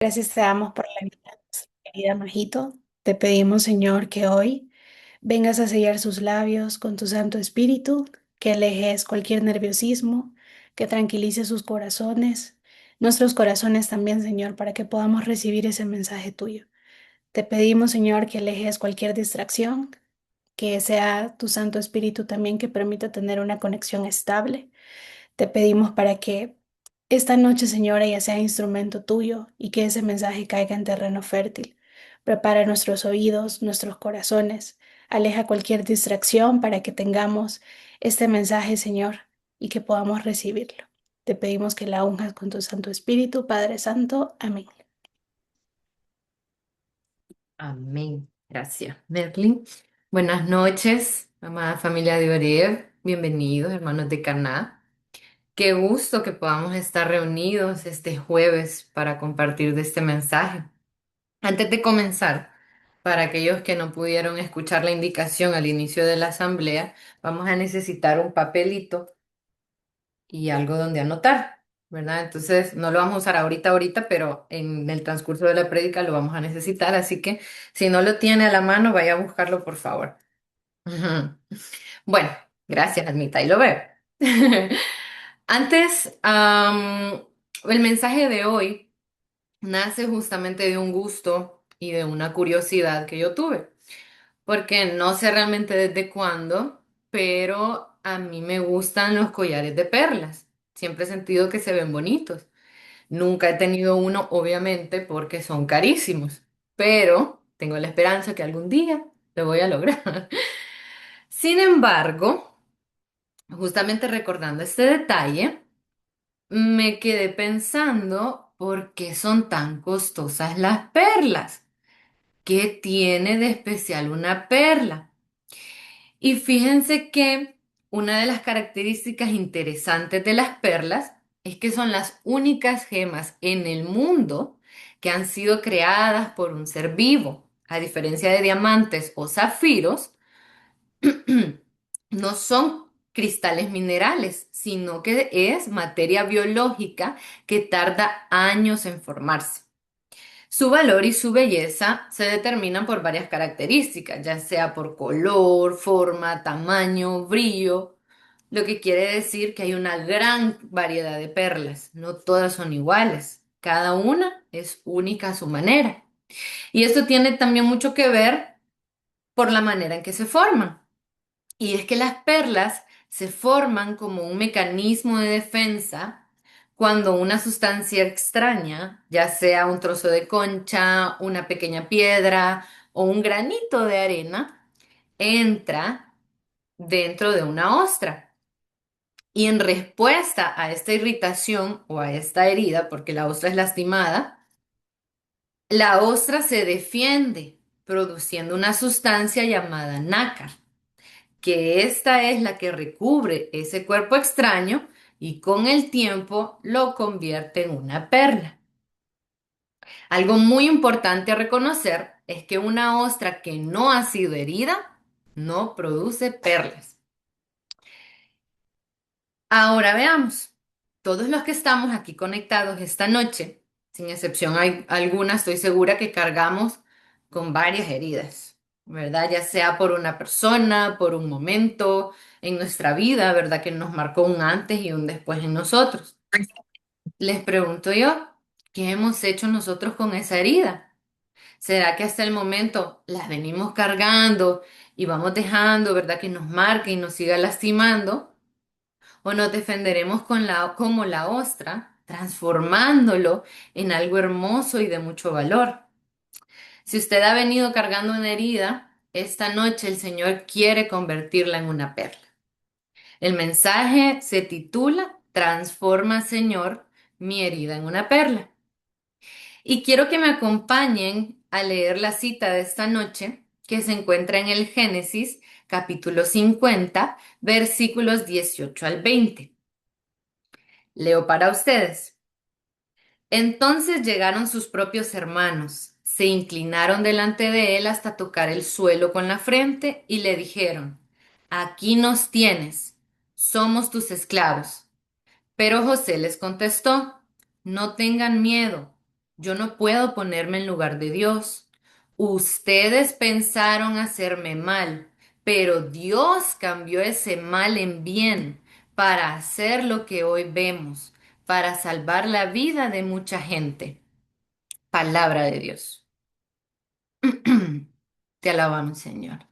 Gracias te damos por la vida, querida Majito. Te pedimos, Señor, que hoy vengas a sellar sus labios con tu Santo Espíritu, que alejes cualquier nerviosismo, que tranquilice sus corazones, nuestros corazones también, Señor, para que podamos recibir ese mensaje tuyo. Te pedimos, Señor, que alejes cualquier distracción, que sea tu Santo Espíritu también que permita tener una conexión estable. Te pedimos para que esta noche, Señora, ya sea instrumento tuyo y que ese mensaje caiga en terreno fértil. Prepara nuestros oídos, nuestros corazones, aleja cualquier distracción para que tengamos este mensaje, Señor, y que podamos recibirlo. Te pedimos que la unjas con tu Santo Espíritu, Padre Santo. Amén. Amén. Gracias, Merlin. Buenas noches, amada familia de Oreb. Bienvenidos, hermanos de Caná. Qué gusto que podamos estar reunidos este jueves para compartir de este mensaje. Antes de comenzar, para aquellos que no pudieron escuchar la indicación al inicio de la asamblea, vamos a necesitar un papelito y algo donde anotar, ¿verdad? Entonces, no lo vamos a usar ahorita, pero en el transcurso de la prédica lo vamos a necesitar, así que si no lo tiene a la mano, vaya a buscarlo, por favor. Ujú. Bueno, gracias, Almita, y lo veo. Antes, el mensaje de hoy nace justamente de un gusto y de una curiosidad que yo tuve porque no sé realmente desde cuándo, pero a mí me gustan los collares de perlas. Siempre he sentido que se ven bonitos. Nunca he tenido uno, obviamente, porque son carísimos, pero tengo la esperanza que algún día lo voy a lograr. Sin embargo, justamente recordando este detalle, me quedé pensando por qué son tan costosas las perlas. ¿Qué tiene de especial una perla? Y fíjense que una de las características interesantes de las perlas es que son las únicas gemas en el mundo que han sido creadas por un ser vivo. A diferencia de diamantes o zafiros, no son cristales minerales, sino que es materia biológica que tarda años en formarse. Su valor y su belleza se determinan por varias características, ya sea por color, forma, tamaño, brillo, lo que quiere decir que hay una gran variedad de perlas. No todas son iguales, cada una es única a su manera. Y esto tiene también mucho que ver por la manera en que se forman. Y es que las perlas se forman como un mecanismo de defensa cuando una sustancia extraña, ya sea un trozo de concha, una pequeña piedra o un granito de arena, entra dentro de una ostra. Y en respuesta a esta irritación o a esta herida, porque la ostra es lastimada, la ostra se defiende produciendo una sustancia llamada nácar, que esta es la que recubre ese cuerpo extraño y con el tiempo lo convierte en una perla. Algo muy importante a reconocer es que una ostra que no ha sido herida no produce perlas. Ahora veamos, todos los que estamos aquí conectados esta noche, sin excepción hay alguna, estoy segura que cargamos con varias heridas, ¿verdad? Ya sea por una persona, por un momento en nuestra vida, ¿verdad? Que nos marcó un antes y un después en nosotros. Les pregunto yo, ¿qué hemos hecho nosotros con esa herida? ¿Será que hasta el momento las venimos cargando y vamos dejando, ¿verdad? Que nos marque y nos siga lastimando? ¿O nos defenderemos como la ostra, transformándolo en algo hermoso y de mucho valor? Si usted ha venido cargando una herida, esta noche el Señor quiere convertirla en una perla. El mensaje se titula Transforma, Señor, mi herida en una perla. Y quiero que me acompañen a leer la cita de esta noche que se encuentra en el Génesis capítulo 50, versículos 18 al 20. Leo para ustedes. Entonces llegaron sus propios hermanos, se inclinaron delante de él hasta tocar el suelo con la frente y le dijeron, aquí nos tienes, somos tus esclavos. Pero José les contestó, no tengan miedo, Yo no puedo ponerme en lugar de Dios. Ustedes pensaron hacerme mal, pero Dios cambió ese mal en bien para hacer lo que hoy vemos, para salvar la vida de mucha gente. Palabra de Dios. Te alabamos, Señor.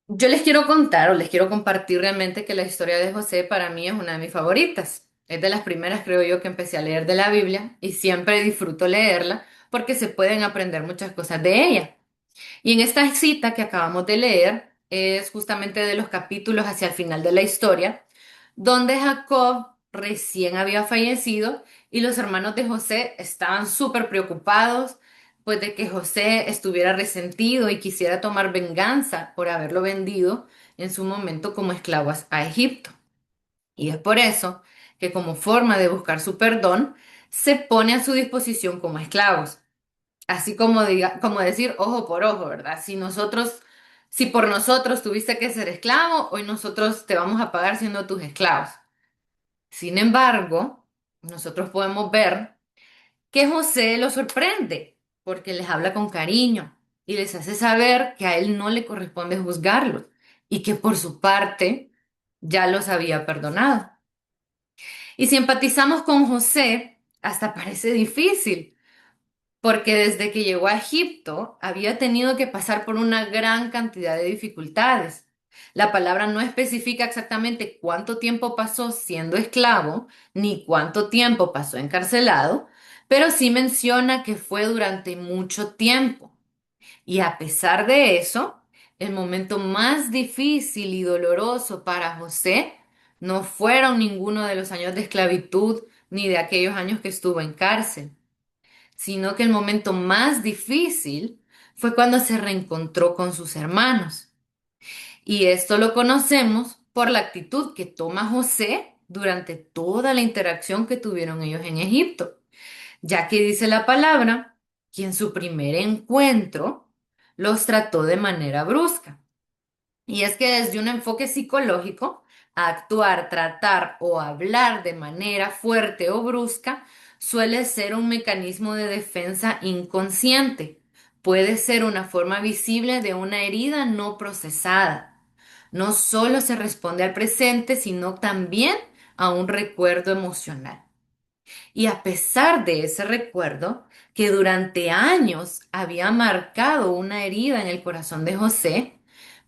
Yo les quiero contar o les quiero compartir realmente que la historia de José para mí es una de mis favoritas. Es de las primeras, creo yo, que empecé a leer de la Biblia y siempre disfruto leerla porque se pueden aprender muchas cosas de ella. Y en esta cita que acabamos de leer es justamente de los capítulos hacia el final de la historia, donde Jacob recién había fallecido y los hermanos de José estaban súper preocupados, pues de que José estuviera resentido y quisiera tomar venganza por haberlo vendido en su momento como esclavos a Egipto. Y es por eso que como forma de buscar su perdón, se pone a su disposición como esclavos. Así como como decir ojo por ojo, ¿verdad? Si por nosotros tuviste que ser esclavo, hoy nosotros te vamos a pagar siendo tus esclavos. Sin embargo, nosotros podemos ver que José los sorprende porque les habla con cariño y les hace saber que a él no le corresponde juzgarlos y que por su parte ya los había perdonado. Y si empatizamos con José, hasta parece difícil porque desde que llegó a Egipto había tenido que pasar por una gran cantidad de dificultades. La palabra no especifica exactamente cuánto tiempo pasó siendo esclavo, ni cuánto tiempo pasó encarcelado, pero sí menciona que fue durante mucho tiempo. Y a pesar de eso, el momento más difícil y doloroso para José no fueron ninguno de los años de esclavitud ni de aquellos años que estuvo en cárcel, sino que el momento más difícil fue cuando se reencontró con sus hermanos. Y esto lo conocemos por la actitud que toma José durante toda la interacción que tuvieron ellos en Egipto, ya que dice la palabra que en su primer encuentro los trató de manera brusca. Y es que desde un enfoque psicológico, actuar, tratar o hablar de manera fuerte o brusca suele ser un mecanismo de defensa inconsciente. Puede ser una forma visible de una herida no procesada. No solo se responde al presente, sino también a un recuerdo emocional. Y a pesar de ese recuerdo, que durante años había marcado una herida en el corazón de José,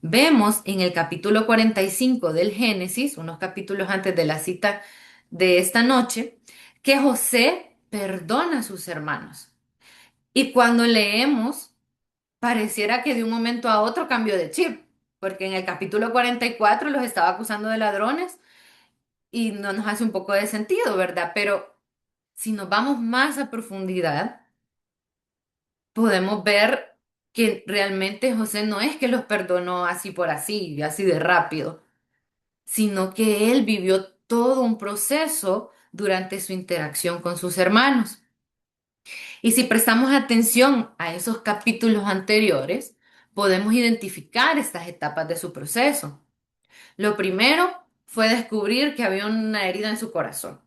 vemos en el capítulo 45 del Génesis, unos capítulos antes de la cita de esta noche, que José perdona a sus hermanos. Y cuando leemos, pareciera que de un momento a otro cambió de chip, porque en el capítulo 44 los estaba acusando de ladrones y no nos hace un poco de sentido, ¿verdad? Pero si nos vamos más a profundidad, podemos ver que realmente José no es que los perdonó así por así, así de rápido, sino que él vivió todo un proceso durante su interacción con sus hermanos. Y si prestamos atención a esos capítulos anteriores, podemos identificar estas etapas de su proceso. Lo primero fue descubrir que había una herida en su corazón,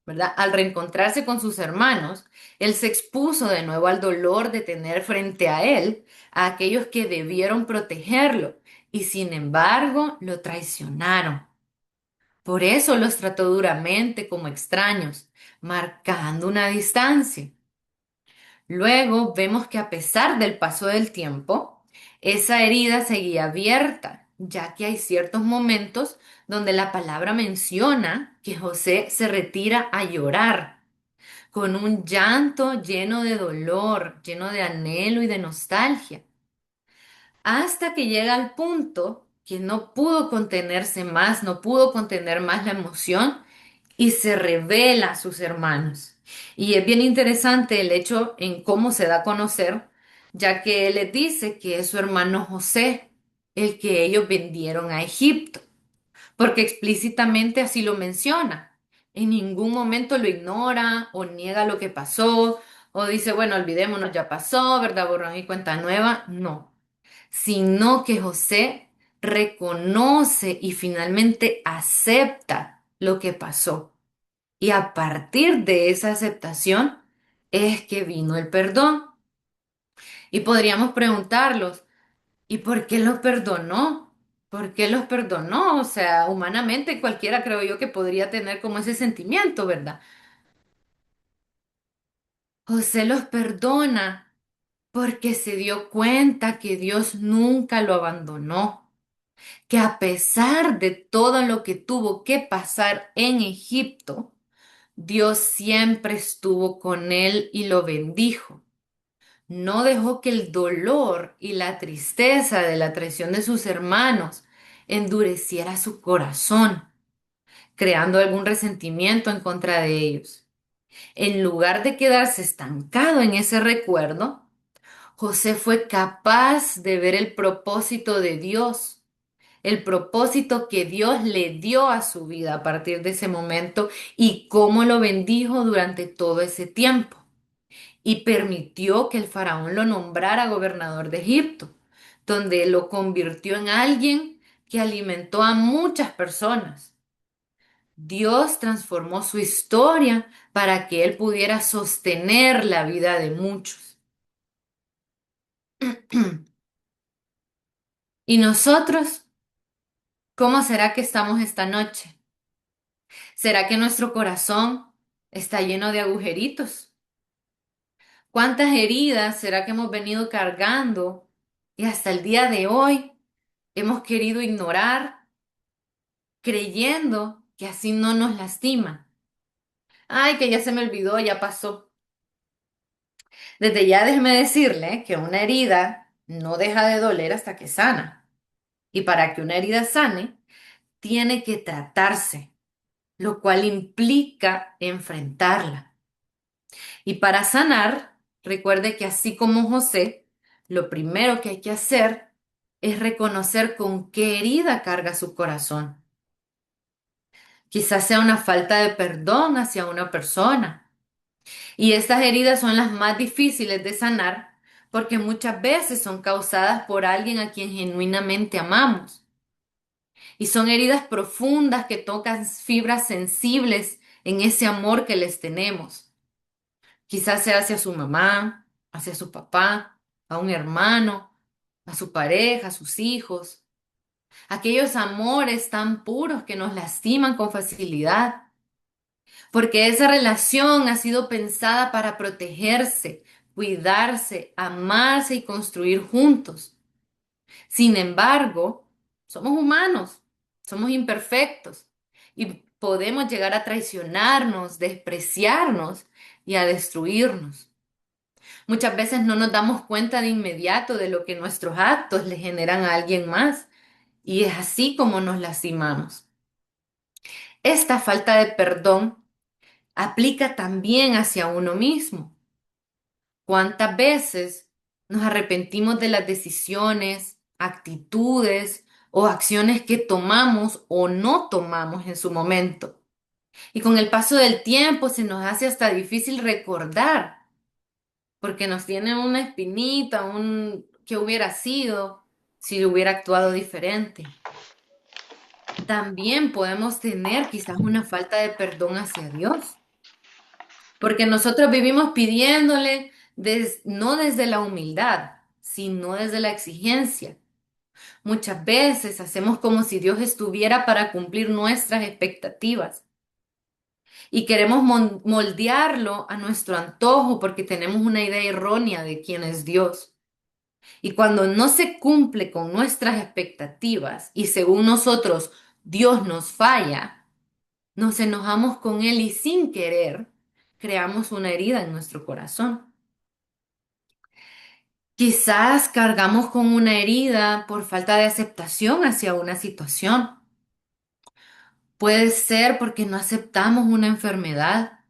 ¿verdad? Al reencontrarse con sus hermanos, él se expuso de nuevo al dolor de tener frente a él a aquellos que debieron protegerlo y sin embargo lo traicionaron. Por eso los trató duramente como extraños, marcando una distancia. Luego vemos que a pesar del paso del tiempo, esa herida seguía abierta, ya que hay ciertos momentos donde la palabra menciona que José se retira a llorar, con un llanto lleno de dolor, lleno de anhelo y de nostalgia, hasta que llega al punto que no pudo contenerse más, no pudo contener más la emoción y se revela a sus hermanos. Y es bien interesante el hecho en cómo se da a conocer, ya que él les dice que es su hermano José, el que ellos vendieron a Egipto, porque explícitamente así lo menciona. En ningún momento lo ignora o niega lo que pasó o dice, bueno, olvidémonos, ya pasó, ¿verdad? Borrón y cuenta nueva. No, sino que José reconoce y finalmente acepta lo que pasó. Y a partir de esa aceptación, es que vino el perdón. Y podríamos preguntarlos, ¿y por qué los perdonó? ¿Por qué los perdonó? O sea, humanamente cualquiera creo yo que podría tener como ese sentimiento, ¿verdad? José los perdona porque se dio cuenta que Dios nunca lo abandonó, que a pesar de todo lo que tuvo que pasar en Egipto, Dios siempre estuvo con él y lo bendijo. No dejó que el dolor y la tristeza de la traición de sus hermanos endureciera su corazón, creando algún resentimiento en contra de ellos. En lugar de quedarse estancado en ese recuerdo, José fue capaz de ver el propósito de Dios, el propósito que Dios le dio a su vida a partir de ese momento y cómo lo bendijo durante todo ese tiempo. Y permitió que el faraón lo nombrara gobernador de Egipto, donde lo convirtió en alguien que alimentó a muchas personas. Dios transformó su historia para que él pudiera sostener la vida de muchos. ¿Y nosotros? ¿Cómo será que estamos esta noche? ¿Será que nuestro corazón está lleno de agujeritos? ¿Cuántas heridas será que hemos venido cargando y hasta el día de hoy hemos querido ignorar, creyendo que así no nos lastima? Ay, que ya se me olvidó, ya pasó. Desde ya déjeme decirle que una herida no deja de doler hasta que sana. Y para que una herida sane, tiene que tratarse, lo cual implica enfrentarla. Y para sanar, recuerde que así como José, lo primero que hay que hacer es reconocer con qué herida carga su corazón. Quizás sea una falta de perdón hacia una persona. Y estas heridas son las más difíciles de sanar porque muchas veces son causadas por alguien a quien genuinamente amamos. Y son heridas profundas que tocan fibras sensibles en ese amor que les tenemos. Quizás sea hacia su mamá, hacia su papá, a un hermano, a su pareja, a sus hijos. Aquellos amores tan puros que nos lastiman con facilidad. Porque esa relación ha sido pensada para protegerse, cuidarse, amarse y construir juntos. Sin embargo, somos humanos, somos imperfectos y podemos llegar a traicionarnos, despreciarnos y a destruirnos. Muchas veces no nos damos cuenta de inmediato de lo que nuestros actos le generan a alguien más y es así como nos lastimamos. Esta falta de perdón aplica también hacia uno mismo. ¿Cuántas veces nos arrepentimos de las decisiones, actitudes o acciones que tomamos o no tomamos en su momento? Y con el paso del tiempo se nos hace hasta difícil recordar, porque nos tiene una espinita, un qué hubiera sido si hubiera actuado diferente. También podemos tener quizás una falta de perdón hacia Dios. Porque nosotros vivimos pidiéndole no desde la humildad, sino desde la exigencia. Muchas veces hacemos como si Dios estuviera para cumplir nuestras expectativas y queremos moldearlo a nuestro antojo porque tenemos una idea errónea de quién es Dios. Y cuando no se cumple con nuestras expectativas y según nosotros Dios nos falla, nos enojamos con Él y sin querer creamos una herida en nuestro corazón. Quizás cargamos con una herida por falta de aceptación hacia una situación. Puede ser porque no aceptamos una enfermedad,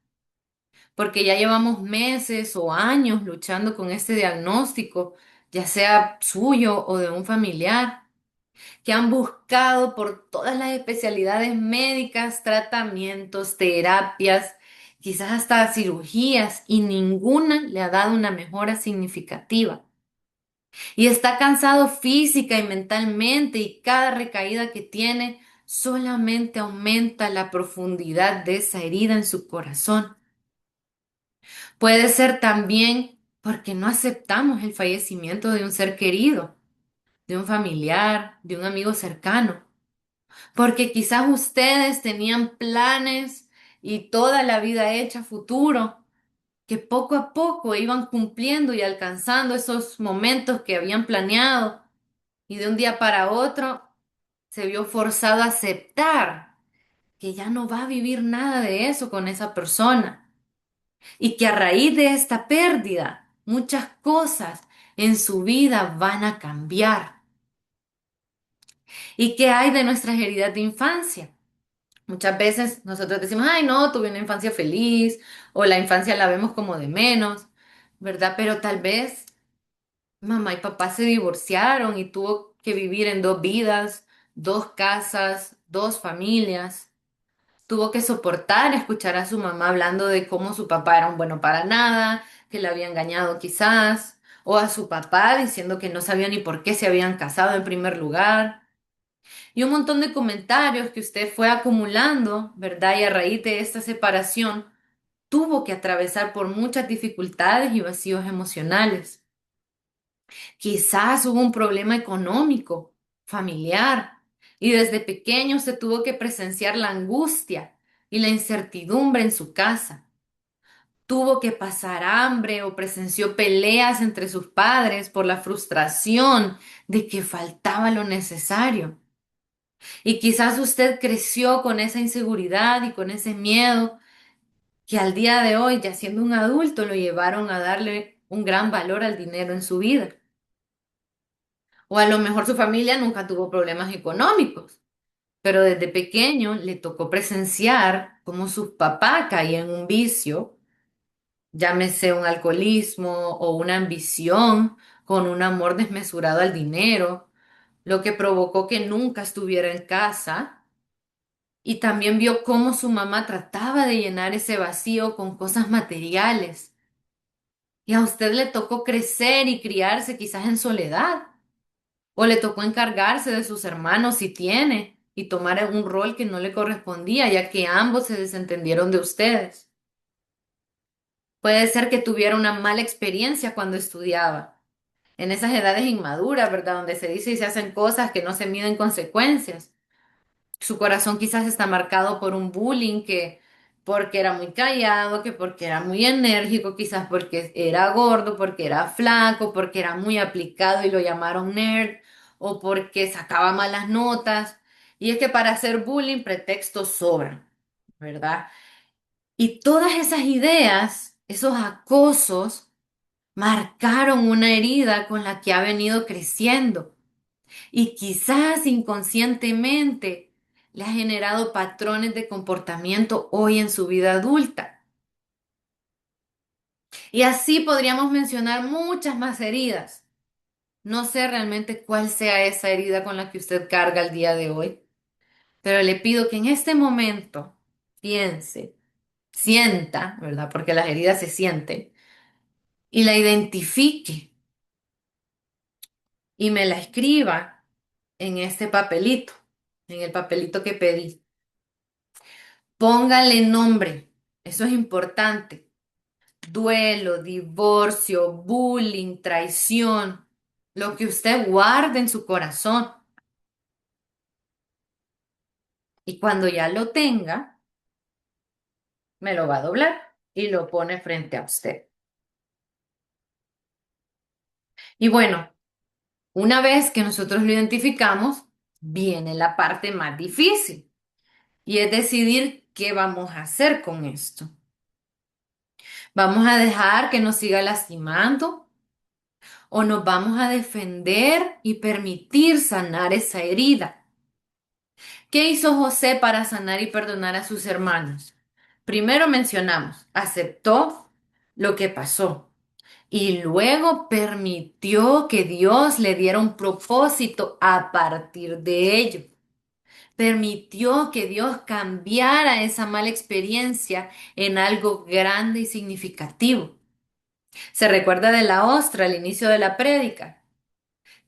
porque ya llevamos meses o años luchando con este diagnóstico, ya sea suyo o de un familiar, que han buscado por todas las especialidades médicas, tratamientos, terapias, quizás hasta cirugías, y ninguna le ha dado una mejora significativa. Y está cansado física y mentalmente y cada recaída que tiene solamente aumenta la profundidad de esa herida en su corazón. Puede ser también porque no aceptamos el fallecimiento de un ser querido, de un familiar, de un amigo cercano. Porque quizás ustedes tenían planes y toda la vida hecha a futuro, que poco a poco iban cumpliendo y alcanzando esos momentos que habían planeado y de un día para otro se vio forzado a aceptar que ya no va a vivir nada de eso con esa persona y que a raíz de esta pérdida muchas cosas en su vida van a cambiar. ¿Y qué hay de nuestras heridas de infancia? Muchas veces nosotros decimos, ay, no, tuve una infancia feliz o la infancia la vemos como de menos, ¿verdad? Pero tal vez mamá y papá se divorciaron y tuvo que vivir en dos vidas, dos casas, dos familias. Tuvo que soportar escuchar a su mamá hablando de cómo su papá era un bueno para nada, que la había engañado quizás, o a su papá diciendo que no sabía ni por qué se habían casado en primer lugar. Y un montón de comentarios que usted fue acumulando, ¿verdad? Y a raíz de esta separación, tuvo que atravesar por muchas dificultades y vacíos emocionales. Quizás hubo un problema económico, familiar, y desde pequeño se tuvo que presenciar la angustia y la incertidumbre en su casa. Tuvo que pasar hambre o presenció peleas entre sus padres por la frustración de que faltaba lo necesario. Y quizás usted creció con esa inseguridad y con ese miedo que al día de hoy, ya siendo un adulto, lo llevaron a darle un gran valor al dinero en su vida. O a lo mejor su familia nunca tuvo problemas económicos, pero desde pequeño le tocó presenciar cómo su papá caía en un vicio, llámese un alcoholismo o una ambición con un amor desmesurado al dinero, lo que provocó que nunca estuviera en casa. Y también vio cómo su mamá trataba de llenar ese vacío con cosas materiales. Y a usted le tocó crecer y criarse quizás en soledad. O le tocó encargarse de sus hermanos si tiene y tomar un rol que no le correspondía, ya que ambos se desentendieron de ustedes. Puede ser que tuviera una mala experiencia cuando estudiaba. En esas edades inmaduras, ¿verdad? Donde se dice y se hacen cosas que no se miden consecuencias. Su corazón quizás está marcado por un bullying que porque era muy callado, que porque era muy enérgico, quizás porque era gordo, porque era flaco, porque era muy aplicado y lo llamaron nerd, o porque sacaba malas notas. Y es que para hacer bullying pretextos sobran, ¿verdad? Y todas esas ideas, esos acosos, marcaron una herida con la que ha venido creciendo y quizás inconscientemente le ha generado patrones de comportamiento hoy en su vida adulta. Y así podríamos mencionar muchas más heridas. No sé realmente cuál sea esa herida con la que usted carga el día de hoy, pero le pido que en este momento piense, sienta, ¿verdad? Porque las heridas se sienten, y la identifique y me la escriba en este papelito, en el papelito que pedí. Póngale nombre, eso es importante. Duelo, divorcio, bullying, traición, lo que usted guarde en su corazón. Y cuando ya lo tenga, me lo va a doblar y lo pone frente a usted. Y bueno, una vez que nosotros lo identificamos, viene la parte más difícil y es decidir qué vamos a hacer con esto. ¿Vamos a dejar que nos siga lastimando o nos vamos a defender y permitir sanar esa herida? ¿Qué hizo José para sanar y perdonar a sus hermanos? Primero mencionamos, aceptó lo que pasó y luego permitió que Dios le diera un propósito a partir de ello. Permitió que Dios cambiara esa mala experiencia en algo grande y significativo. Se recuerda de la ostra al inicio de la prédica.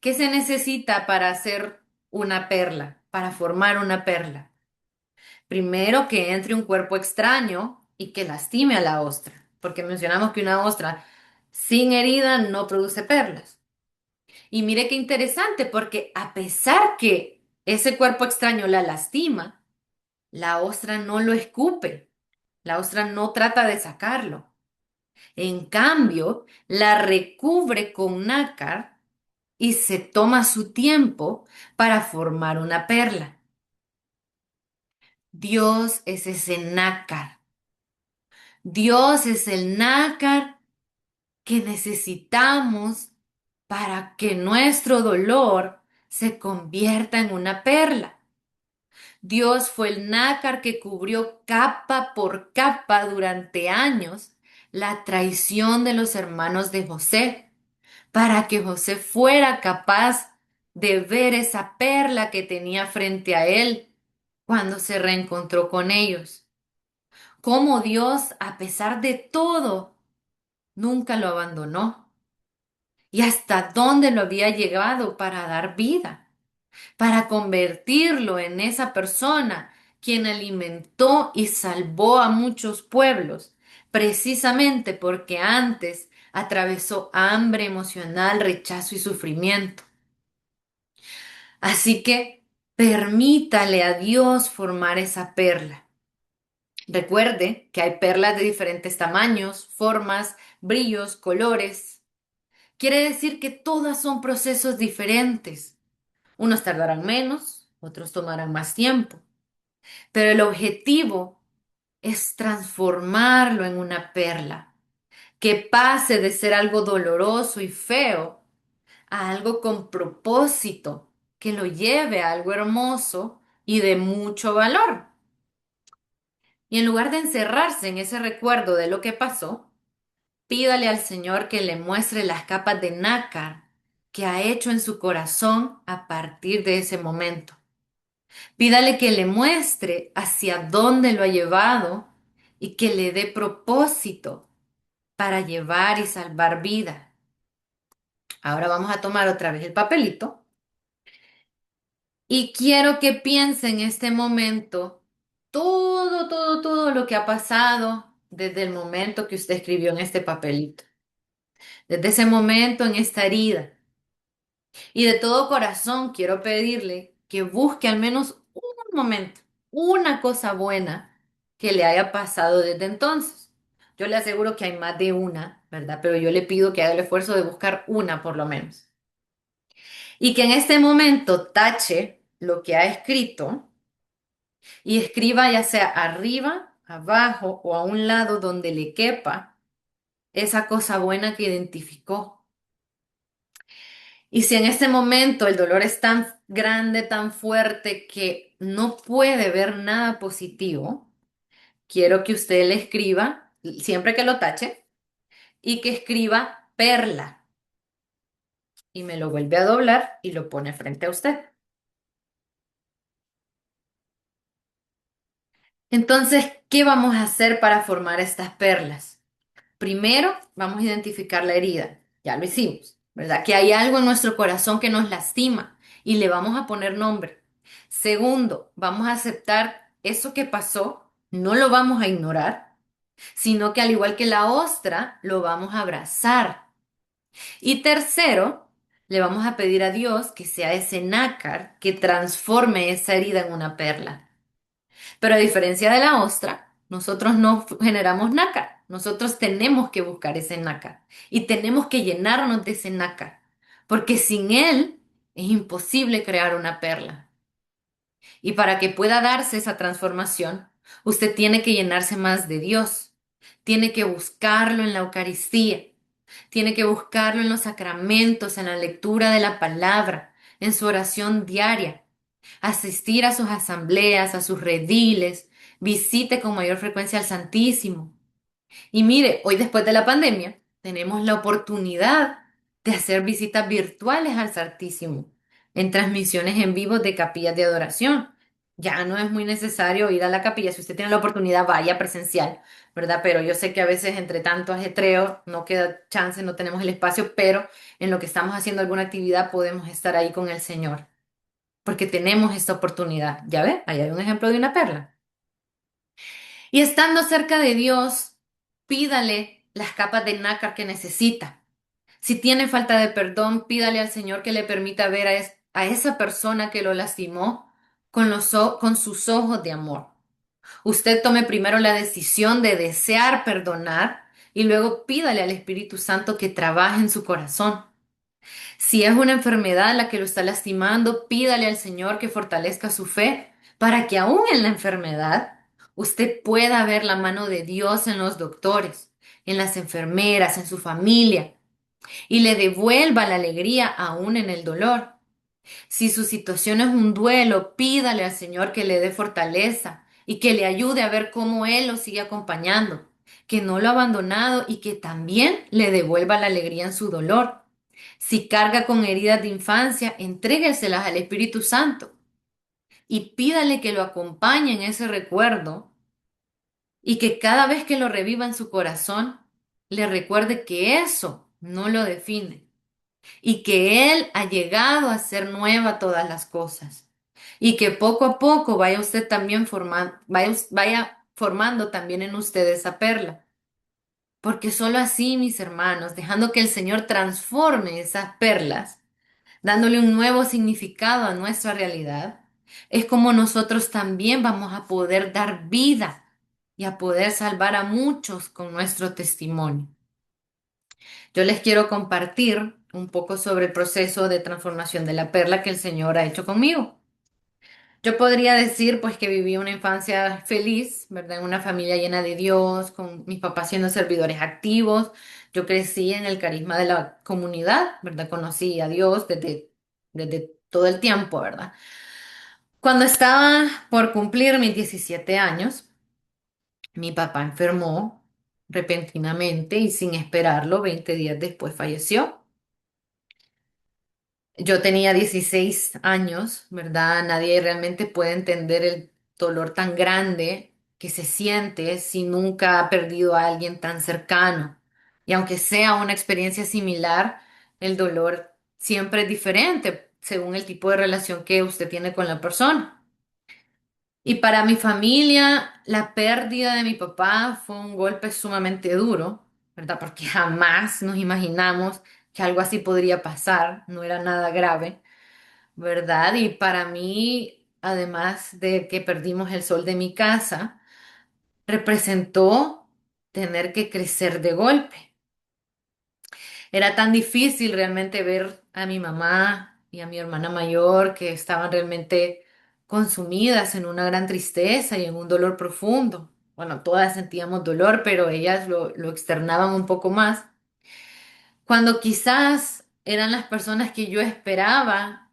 ¿Qué se necesita para hacer una perla, para formar una perla? Primero que entre un cuerpo extraño y que lastime a la ostra. porque mencionamos que una ostra sin herida no produce perlas. Y mire qué interesante, porque a pesar que ese cuerpo extraño la lastima, la ostra no lo escupe, la ostra no trata de sacarlo. En cambio, la recubre con nácar y se toma su tiempo para formar una perla. Dios es ese nácar. Dios es el nácar que necesitamos para que nuestro dolor se convierta en una perla. Dios fue el nácar que cubrió capa por capa durante años la traición de los hermanos de José, para que José fuera capaz de ver esa perla que tenía frente a él cuando se reencontró con ellos. Cómo Dios, a pesar de todo, nunca lo abandonó. Y hasta dónde lo había llegado para dar vida, para convertirlo en esa persona quien alimentó y salvó a muchos pueblos, precisamente porque antes atravesó hambre emocional, rechazo y sufrimiento. Así que permítale a Dios formar esa perla. Recuerde que hay perlas de diferentes tamaños, formas, brillos, colores. Quiere decir que todas son procesos diferentes. Unos tardarán menos, otros tomarán más tiempo, pero el objetivo es transformarlo en una perla, que pase de ser algo doloroso y feo a algo con propósito, que lo lleve a algo hermoso y de mucho valor. Y en lugar de encerrarse en ese recuerdo de lo que pasó, pídale al Señor que le muestre las capas de nácar que ha hecho en su corazón a partir de ese momento. Pídale que le muestre hacia dónde lo ha llevado y que le dé propósito para llevar y salvar vida. Ahora vamos a tomar otra vez el papelito y quiero que piense en este momento todo lo que ha pasado desde el momento que usted escribió en este papelito, desde ese momento en esta herida. Y de todo corazón quiero pedirle que busque al menos un momento, una cosa buena que le haya pasado desde entonces. Yo le aseguro que hay más de una, ¿verdad? Pero yo le pido que haga el esfuerzo de buscar una por lo menos. Y que en este momento tache lo que ha escrito y escriba ya sea arriba, abajo o a un lado donde le quepa esa cosa buena que identificó. Y si en este momento el dolor es tan grande, tan fuerte que no puede ver nada positivo, quiero que usted le escriba, siempre que lo tache, y que escriba perla. Y me lo vuelve a doblar y lo pone frente a usted. Entonces, ¿qué vamos a hacer para formar estas perlas? Primero, vamos a identificar la herida. Ya lo hicimos, ¿verdad? Que hay algo en nuestro corazón que nos lastima y le vamos a poner nombre. Segundo, vamos a aceptar eso que pasó, no lo vamos a ignorar, sino que al igual que la ostra, lo vamos a abrazar. Y tercero, le vamos a pedir a Dios que sea ese nácar que transforme esa herida en una perla. Pero a diferencia de la ostra, nosotros no generamos nácar. Nosotros tenemos que buscar ese nácar y tenemos que llenarnos de ese nácar, porque sin él es imposible crear una perla. Y para que pueda darse esa transformación, usted tiene que llenarse más de Dios, tiene que buscarlo en la Eucaristía, tiene que buscarlo en los sacramentos, en la lectura de la palabra, en su oración diaria, asistir a sus asambleas, a sus rediles, visite con mayor frecuencia al Santísimo. Y mire, hoy después de la pandemia, tenemos la oportunidad de hacer visitas virtuales al Santísimo en transmisiones en vivo de capillas de adoración. Ya no es muy necesario ir a la capilla. Si usted tiene la oportunidad, vaya presencial, ¿verdad? Pero yo sé que a veces entre tanto ajetreo no queda chance, no tenemos el espacio, pero en lo que estamos haciendo alguna actividad podemos estar ahí con el Señor, porque tenemos esta oportunidad. ¿Ya ve? Ahí hay un ejemplo de una perla. Y estando cerca de Dios, pídale las capas de nácar que necesita. Si tiene falta de perdón, pídale al Señor que le permita ver a esa persona que lo lastimó con sus ojos de amor. Usted tome primero la decisión de desear perdonar y luego pídale al Espíritu Santo que trabaje en su corazón. Si es una enfermedad la que lo está lastimando, pídale al Señor que fortalezca su fe para que aún en la enfermedad usted pueda ver la mano de Dios en los doctores, en las enfermeras, en su familia y le devuelva la alegría aún en el dolor. Si su situación es un duelo, pídale al Señor que le dé fortaleza y que le ayude a ver cómo Él lo sigue acompañando, que no lo ha abandonado y que también le devuelva la alegría en su dolor. Si carga con heridas de infancia, entrégueselas al Espíritu Santo y pídale que lo acompañe en ese recuerdo y que cada vez que lo reviva en su corazón, le recuerde que eso no lo define y que Él ha llegado a hacer nueva todas las cosas. Y que poco a poco vaya usted también formando, vaya formando también en usted esa perla. Porque solo así, mis hermanos, dejando que el Señor transforme esas perlas, dándole un nuevo significado a nuestra realidad, es como nosotros también vamos a poder dar vida y a poder salvar a muchos con nuestro testimonio. Yo les quiero compartir un poco sobre el proceso de transformación de la perla que el Señor ha hecho conmigo. Yo podría decir pues que viví una infancia feliz, ¿verdad? En una familia llena de Dios, con mis papás siendo servidores activos. Yo crecí en el carisma de la comunidad, ¿verdad? Conocí a Dios desde todo el tiempo, ¿verdad? Cuando estaba por cumplir mis 17 años, mi papá enfermó repentinamente y sin esperarlo, 20 días después falleció. Yo tenía 16 años, ¿verdad? Nadie realmente puede entender el dolor tan grande que se siente si nunca ha perdido a alguien tan cercano. Y aunque sea una experiencia similar, el dolor siempre es diferente según el tipo de relación que usted tiene con la persona. Y para mi familia, la pérdida de mi papá fue un golpe sumamente duro, ¿verdad? Porque jamás nos imaginamos que algo así podría pasar, no era nada grave. ¿Verdad? Y para mí, además de que perdimos el sol de mi casa, representó tener que crecer de golpe. Era tan difícil realmente ver a mi mamá y a mi hermana mayor que estaban realmente consumidas en una gran tristeza y en un dolor profundo. Bueno, todas sentíamos dolor, pero ellas lo externaban un poco más. Cuando quizás eran las personas que yo esperaba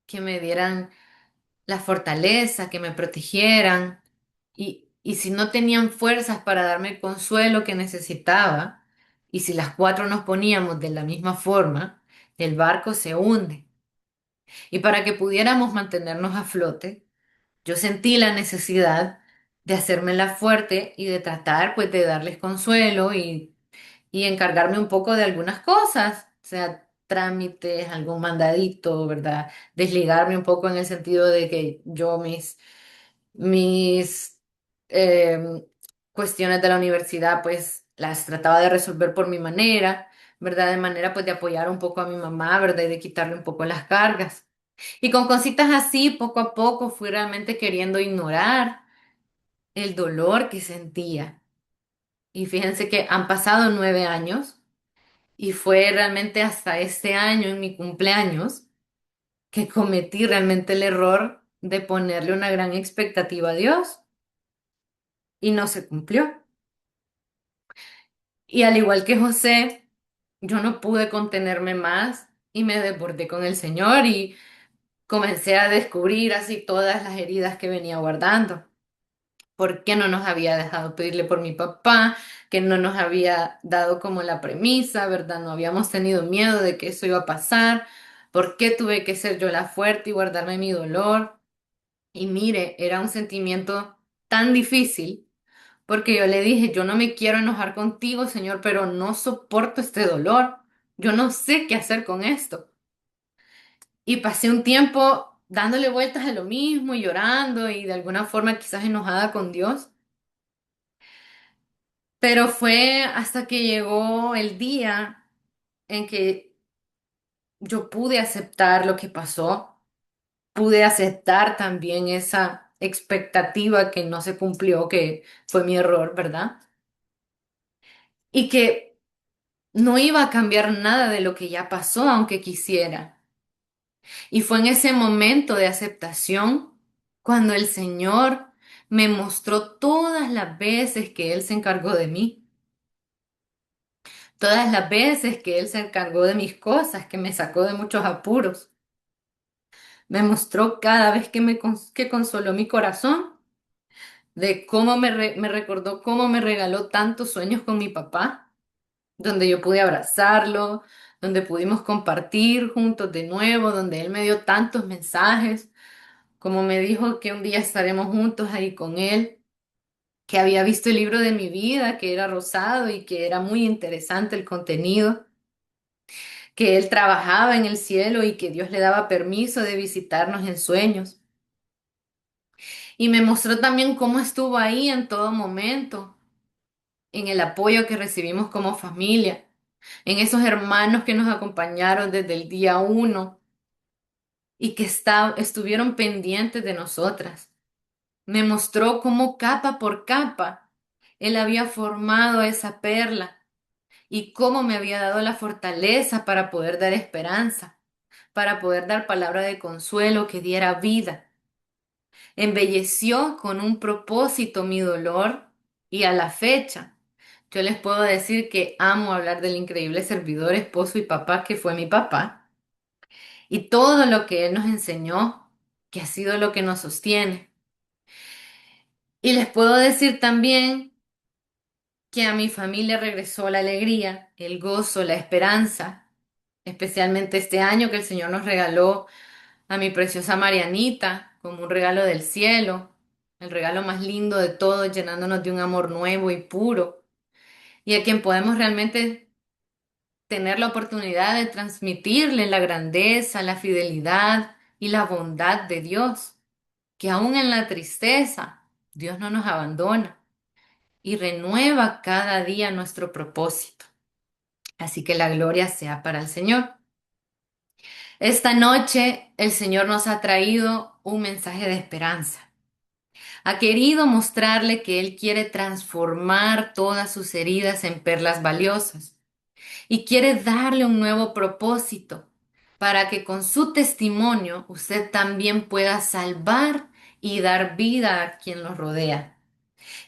que me dieran la fortaleza, que me protegieran. Y si no tenían fuerzas para darme el consuelo que necesitaba, y si las cuatro nos poníamos de la misma forma, el barco se hunde. Y para que pudiéramos mantenernos a flote, yo sentí la necesidad de hacérmela fuerte y de tratar pues de darles consuelo y encargarme un poco de algunas cosas, o sea, trámites, algún mandadito, ¿verdad? Desligarme un poco en el sentido de que yo mis cuestiones de la universidad pues las trataba de resolver por mi manera, ¿verdad? De manera pues de apoyar un poco a mi mamá, ¿verdad? Y de quitarle un poco las cargas. Y con cositas así, poco a poco fui realmente queriendo ignorar el dolor que sentía. Y fíjense que han pasado 9 años. Y fue realmente hasta este año, en mi cumpleaños, que cometí realmente el error de ponerle una gran expectativa a Dios y no se cumplió. Y al igual que José, yo no pude contenerme más y me desbordé con el Señor y comencé a descubrir así todas las heridas que venía guardando. ¿Por qué no nos había dejado pedirle por mi papá? Que no nos había dado como la premisa, ¿verdad? No habíamos tenido miedo de que eso iba a pasar. ¿Por qué tuve que ser yo la fuerte y guardarme mi dolor? Y mire, era un sentimiento tan difícil porque yo le dije, yo no me quiero enojar contigo, Señor, pero no soporto este dolor. Yo no sé qué hacer con esto. Y pasé un tiempo dándole vueltas a lo mismo y llorando y de alguna forma quizás enojada con Dios. Pero fue hasta que llegó el día en que yo pude aceptar lo que pasó, pude aceptar también esa expectativa que no se cumplió, que fue mi error, ¿verdad? Y que no iba a cambiar nada de lo que ya pasó, aunque quisiera. Y fue en ese momento de aceptación cuando el Señor me mostró todas las veces que Él se encargó de mí, todas las veces que Él se encargó de mis cosas, que me sacó de muchos apuros. Me mostró cada vez que consoló mi corazón, de cómo me recordó cómo me regaló tantos sueños con mi papá, donde yo pude abrazarlo, donde pudimos compartir juntos de nuevo, donde Él me dio tantos mensajes, como me dijo que un día estaremos juntos ahí con Él, que había visto el libro de mi vida, que era rosado y que era muy interesante el contenido, que Él trabajaba en el cielo y que Dios le daba permiso de visitarnos en sueños. Y me mostró también cómo estuvo ahí en todo momento, en el apoyo que recibimos como familia, en esos hermanos que nos acompañaron desde el día uno y que estuvieron pendientes de nosotras. Me mostró cómo capa por capa Él había formado esa perla y cómo me había dado la fortaleza para poder dar esperanza, para poder dar palabra de consuelo que diera vida. Embelleció con un propósito mi dolor y a la fecha yo les puedo decir que amo hablar del increíble servidor, esposo y papá que fue mi papá y todo lo que él nos enseñó, que ha sido lo que nos sostiene. Y les puedo decir también que a mi familia regresó la alegría, el gozo, la esperanza, especialmente este año que el Señor nos regaló a mi preciosa Marianita como un regalo del cielo, el regalo más lindo de todos, llenándonos de un amor nuevo y puro, y a quien podemos realmente tener la oportunidad de transmitirle la grandeza, la fidelidad y la bondad de Dios, que aún en la tristeza, Dios no nos abandona y renueva cada día nuestro propósito. Así que la gloria sea para el Señor. Esta noche el Señor nos ha traído un mensaje de esperanza. Ha querido mostrarle que Él quiere transformar todas sus heridas en perlas valiosas y quiere darle un nuevo propósito para que con su testimonio usted también pueda salvar y dar vida a quien los rodea.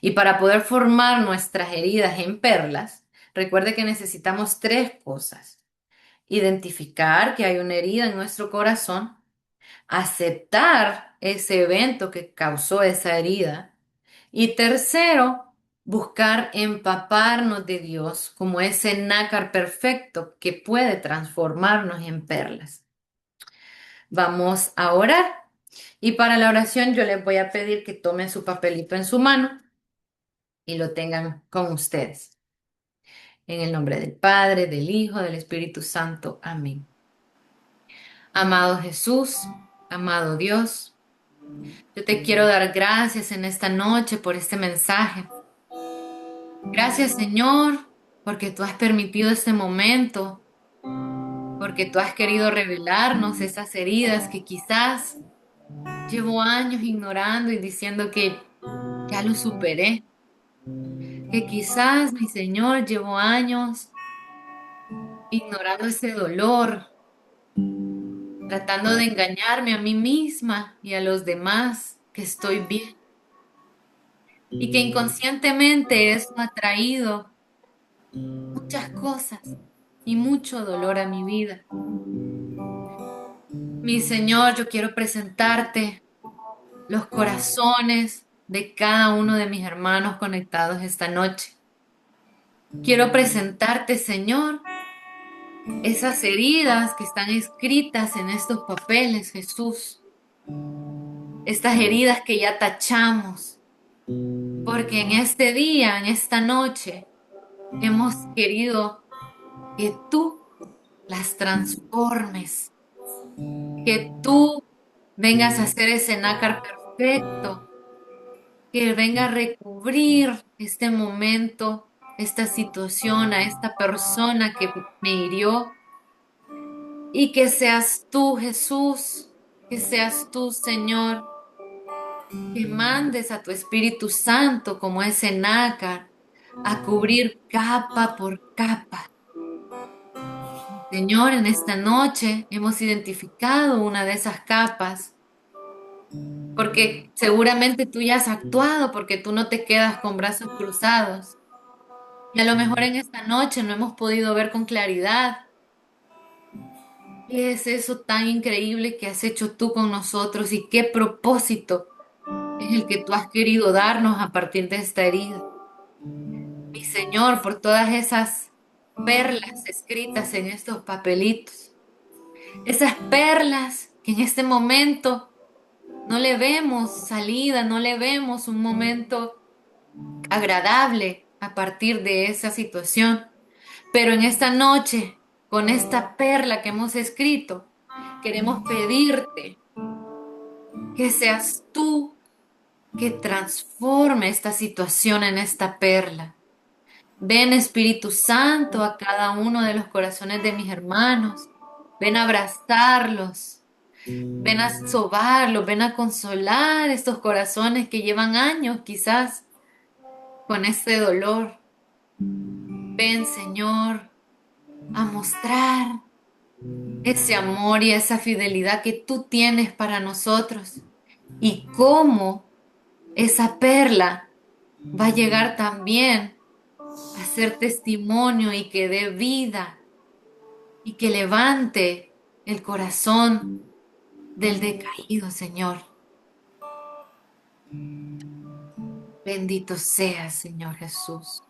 Y para poder formar nuestras heridas en perlas, recuerde que necesitamos tres cosas: identificar que hay una herida en nuestro corazón, aceptar ese evento que causó esa herida y tercero, buscar empaparnos de Dios como ese nácar perfecto que puede transformarnos en perlas. Vamos a orar y para la oración yo les voy a pedir que tomen su papelito en su mano y lo tengan con ustedes. En el nombre del Padre, del Hijo, del Espíritu Santo. Amén. Amado Jesús, amado Dios, yo te quiero dar gracias en esta noche por este mensaje. Gracias, Señor, porque tú has permitido este momento, porque tú has querido revelarnos esas heridas que quizás llevo años ignorando y diciendo que ya lo superé, que quizás, mi Señor, llevo años ignorando ese dolor, tratando de engañarme a mí misma y a los demás que estoy bien, y que inconscientemente eso ha traído muchas cosas y mucho dolor a mi vida. Mi Señor, yo quiero presentarte los corazones de cada uno de mis hermanos conectados esta noche. Quiero presentarte, Señor, esas heridas que están escritas en estos papeles, Jesús. Estas heridas que ya tachamos, porque en este día, en esta noche, hemos querido que tú las transformes, que tú vengas a hacer ese nácar perfecto, que venga a recubrir este momento esta situación, a esta persona que me hirió, y que seas tú, Jesús, que seas tú, Señor, que mandes a tu Espíritu Santo como ese nácar a cubrir capa por capa. Señor, en esta noche hemos identificado una de esas capas, porque seguramente tú ya has actuado, porque tú no te quedas con brazos cruzados. Y a lo mejor en esta noche no hemos podido ver con claridad qué es eso tan increíble que has hecho tú con nosotros y qué propósito es el que tú has querido darnos a partir de esta herida. Mi Señor, por todas esas perlas escritas en estos papelitos, esas perlas que en este momento no le vemos salida, no le vemos un momento agradable a partir de esa situación. Pero en esta noche, con esta perla que hemos escrito, queremos pedirte que seas tú que transforme esta situación en esta perla. Ven Espíritu Santo a cada uno de los corazones de mis hermanos. Ven a abrazarlos. Ven a sobarlos. Ven a consolar estos corazones que llevan años quizás con este dolor. Ven Señor a mostrar ese amor y esa fidelidad que tú tienes para nosotros y cómo esa perla va a llegar también a ser testimonio y que dé vida y que levante el corazón del decaído, Señor. Bendito seas, Señor Jesús.